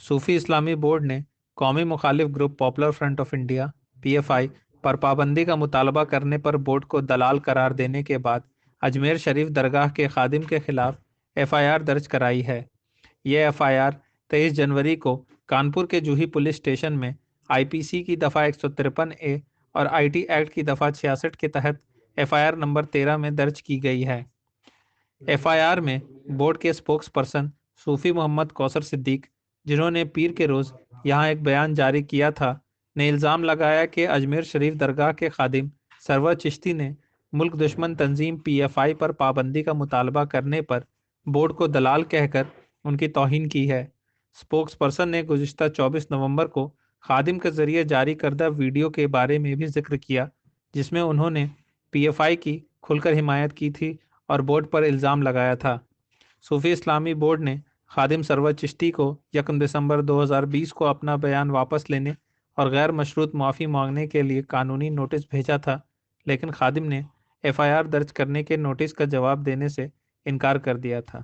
صوفی اسلامی بورڈ نے قومی مخالف group popular front of India PFI پر پابندی کا مطالبہ کرنے پر بورڈ کو دلال قرار دینے کے بعد اجمیر شریف درگاہ کے خادم کے خلاف FIR درج کرائی ہے۔ یہ FIR 23 جنوری کو کانپور کے جوہی پولیس اسٹیشن میں IPC کی دفعہ 153A اور IT ایکٹ کی دفعہ 66 کے تحت FIR نمبر 13 میں درج کی گئی ہے۔ FIR میں بورڈ کے اسپوکس پرسن صوفی محمد کوثر صدیق، جنہوں نے پیر کے روز یہاں ایک بیان جاری کیا تھا، نے الزام لگایا کہ اجمیر شریف درگاہ کے خادم سرور چشتی نے ملک دشمن تنظیم PFI پر پابندی کا مطالبہ کرنے پر بورڈ کو دلال کہہ کر ان کی توہین کی ہے۔ اسپوکس پرسن نے گزشتہ 24 نومبر کو خادم کے ذریعے جاری کردہ ویڈیو کے بارے میں بھی ذکر کیا، جس میں انہوں نے PFI کی کھل کر حمایت کی تھی اور بورڈ پر الزام لگایا تھا۔ صوفی اسلامی بورڈ نے خادم سرور چشتی کو 1 دسمبر 2020 کو اپنا بیان واپس لینے اور غیر مشروط معافی مانگنے کے لیے قانونی نوٹس بھیجا تھا، لیکن خادم نے FIR درج کرنے کے نوٹس کا جواب دینے سے انکار کر دیا تھا۔